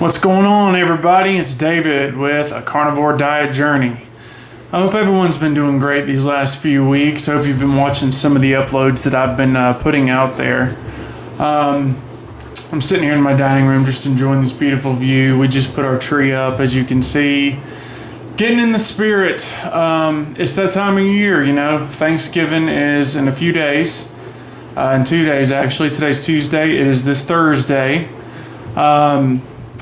What's going on, everybody? It's David with a Carnivore Diet Journey. I hope everyone's been doing great these last few weeks. I hope you've been watching some of the uploads that I've been putting out there. I'm sitting here in my dining room just enjoying this beautiful view. We just put our tree up, as you can see. Getting in the spirit. It's that time of year, you know. Thanksgiving is in a few days. In 2 days, actually. Today's Tuesday. It is this Thursday.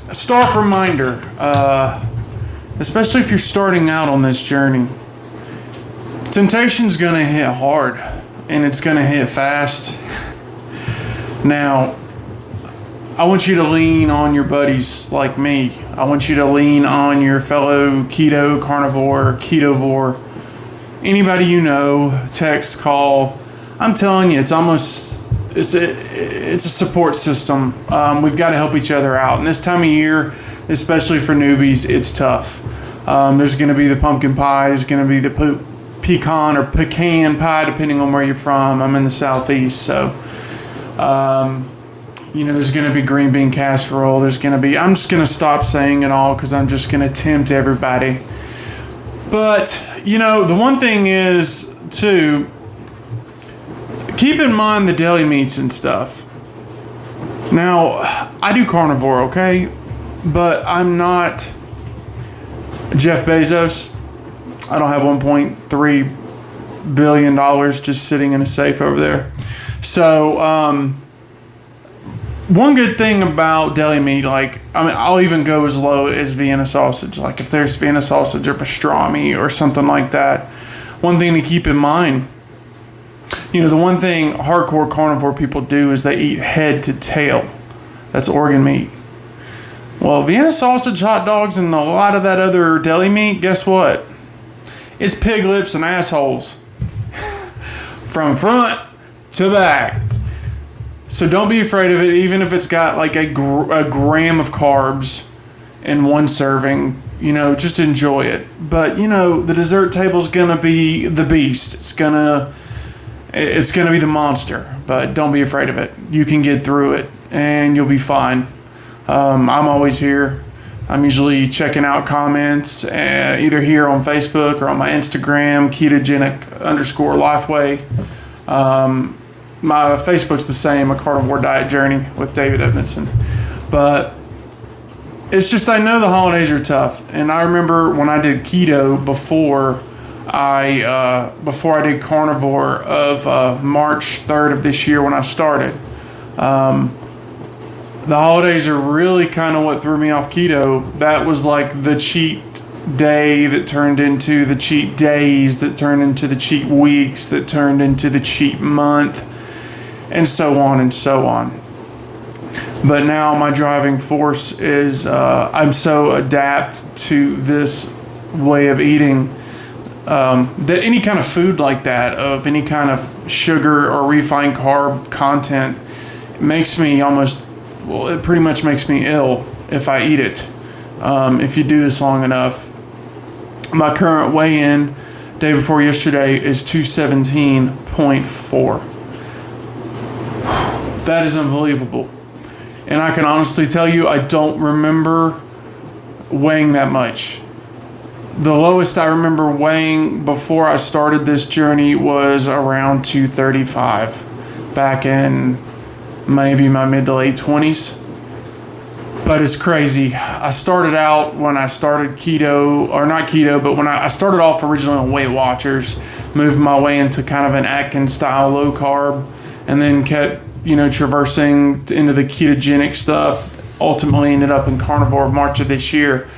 A stark reminder, especially if you're starting out on this journey, temptation's going to hit hard, and it's going to hit fast. Now, I want you to lean on your buddies like me. I want you to lean on your fellow keto, carnivore, ketovore, anybody you know, text, call. I'm telling you, it's a support system. We've got to help each other out. And this time of year, especially for newbies, it's tough. There's going to be the pumpkin pie. There's going to be the pecan or pecan pie, depending on where you're from. I'm in the southeast, so there's going to be green bean casserole. I'm just going to stop saying it all because I'm just going to tempt everybody. But the one thing is too, keep in mind the deli meats and stuff. Now, I do carnivore, okay? But I'm not Jeff Bezos. I don't have $1.3 billion just sitting in a safe over there. So, one good thing about deli meat, I'll even go as low as Vienna sausage. Like if there's Vienna sausage or pastrami or something like that, one thing to keep in mind, the one thing hardcore carnivore people do is they eat head to tail. That's organ meat. Well, Vienna sausage, hot dogs, and a lot of that other deli meat, guess what? It's pig lips and assholes. From front to back. So don't be afraid of it, even if it's got like a gram of carbs in one serving. Just enjoy it. But, the dessert table's going to be the beast. It's going to be the monster, but don't be afraid of it. You can get through it, and you'll be fine. I'm always here. I'm usually checking out comments, either here on Facebook or on my Instagram, ketogenic_lifeway. My Facebook's the same, a Carnivore Diet Journey with David Edmondson. But it's just, I know the holidays are tough, and I remember when I did keto before I did carnivore of March 3rd of this year when I started. The holidays are really kind of what threw me off keto. That was like the cheat day that turned into the cheat days, that turned into the cheat weeks, that turned into the cheat month, and so on and so on. But now my driving force is I'm so adapt to this way of eating that any kind of food like that, of any kind of sugar or refined carb content, makes me it pretty much makes me ill if I eat it. If you do this long enough. My current weigh-in day before yesterday is 217.4. That is unbelievable. And I can honestly tell you, I don't remember weighing that much. The lowest I remember weighing before I started this journey was around 235 back in maybe my mid to late 20s. But it's crazy. I started out when I started keto, or not keto, but when I started off originally on Weight Watchers, moved my way into kind of an Atkins style low carb, and then kept traversing into the ketogenic stuff. Ultimately ended up in carnivore March of this year.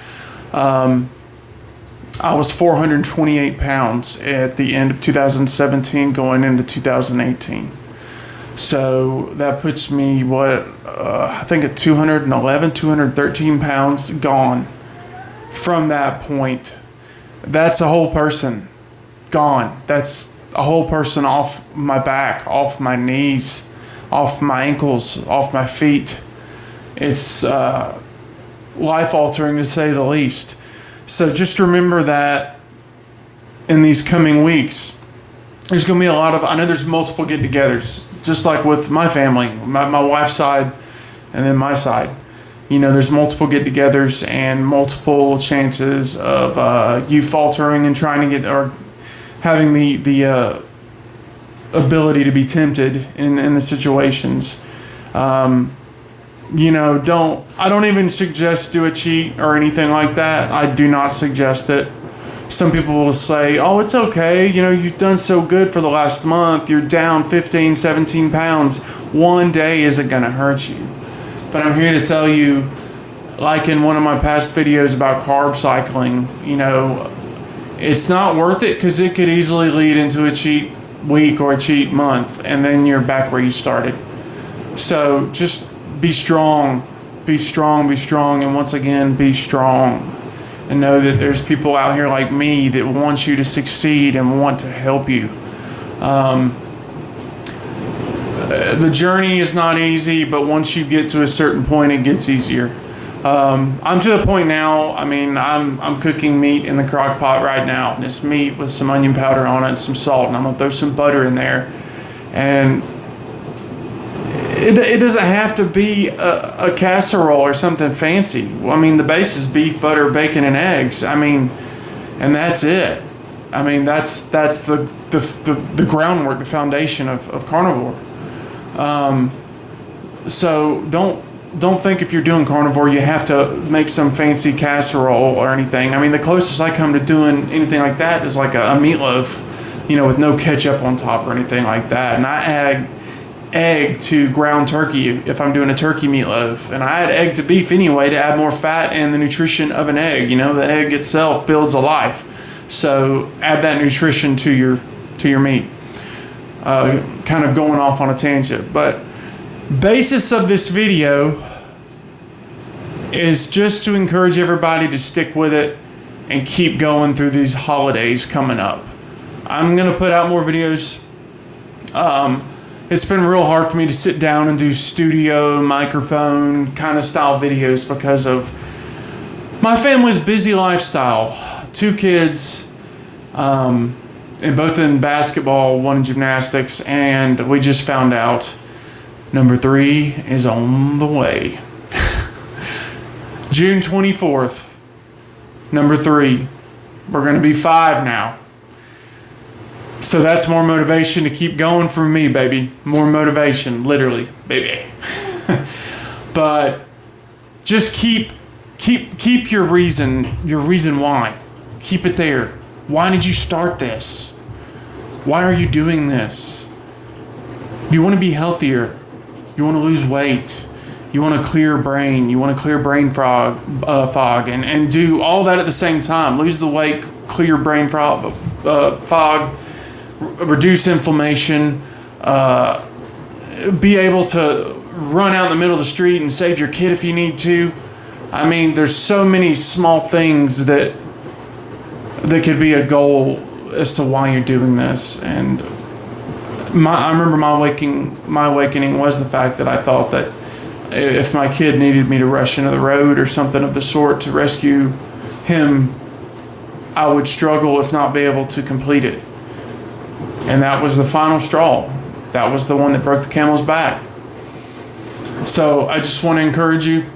I was 428 pounds at the end of 2017 going into 2018. So that puts me, I think at 213 pounds gone from that point. That's a whole person gone. That's a whole person off my back, off my knees, off my ankles, off my feet. It's life-altering to say the least. So just remember that in these coming weeks, there's going to be a lot of, I know there's multiple get-togethers, just like with my family, my wife's side and then my side. there's multiple get-togethers and multiple chances of you faltering and trying to get, or having the ability to be tempted in the situations. I don't even suggest do a cheat or anything like that. I do not suggest it. Some people will say, oh, it's okay. You've done so good for the last month. You're down 15, 17 pounds. One day isn't going to hurt you. But I'm here to tell you, like in one of my past videos about carb cycling, it's not worth it, because it could easily lead into a cheat week or a cheat month, and then you're back where you started. So just be strong, be strong, be strong, and once again, be strong. And know that there's people out here like me that want you to succeed and want to help you. The journey is not easy, but once you get to a certain point, it gets easier. I'm to the point now, I'm cooking meat in the crock pot right now. And it's meat with some onion powder on it and some salt, and I'm going to throw some butter in there. And it doesn't have to be a casserole or something fancy. The base is beef, butter, bacon, and eggs. And that's it. That's the groundwork, the foundation of carnivore. So don't think if you're doing carnivore you have to make some fancy casserole or anything. The closest I come to doing anything like that is like a meatloaf, with no ketchup on top or anything like that. And I add egg to ground turkey if I'm doing a turkey meatloaf, and I add egg to beef anyway to add more fat and the nutrition of an egg. The egg itself builds a life, so add that nutrition to your meat. Kind of going off on a tangent, but basis of this video is just to encourage everybody to stick with it and keep going through these holidays coming up. I'm gonna put out more videos. It's been real hard for me to sit down and do studio microphone kind of style videos because of my family's busy lifestyle. 2 kids, and both in basketball, 1 in gymnastics, and we just found out number 3 is on the way. June 24th, number 3. We're going to be 5 now. So that's more motivation to keep going for me, baby. More motivation, literally, baby. But just keep your reason why. Keep it there. Why did you start this? Why are you doing this? You want to be healthier. You want to lose weight. You want a clear brain. You want a clear brain fog and do all that at the same time. Lose the weight, clear brain fog, reduce inflammation, be able to run out in the middle of the street and save your kid if you need to. There's so many small things that could be a goal as to why you're doing this. And I remember my awakening was the fact that I thought that if my kid needed me to rush into the road or something of the sort to rescue him, I would struggle if not be able to complete it. And that was the final straw. That was the one that broke the camel's back. So I just want to encourage you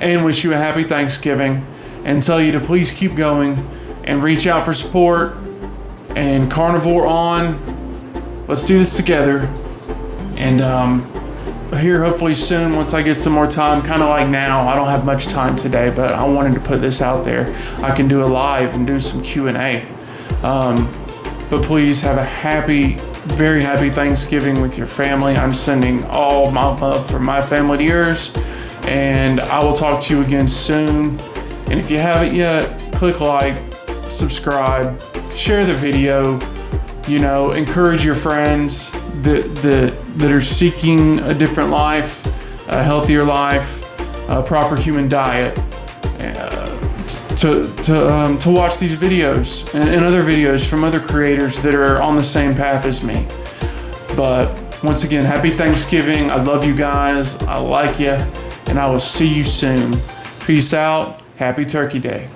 and wish you a happy Thanksgiving and tell you to please keep going and reach out for support and carnivore on. Let's do this together. And here hopefully soon, once I get some more time, kind of like now. I don't have much time today, but I wanted to put this out there. I can do a live and do some Q&A. But please have a very happy Thanksgiving with your family. I'm sending all my love from my family to yours. And I will talk to you again soon. And if you haven't yet, click like, subscribe, share the video, encourage your friends that are seeking a different life, a healthier life, a proper human diet, to watch these videos and other videos from other creators that are on the same path as me. But once again, happy Thanksgiving. I love you guys. I like you. And I will see you soon. Peace out. Happy Turkey Day.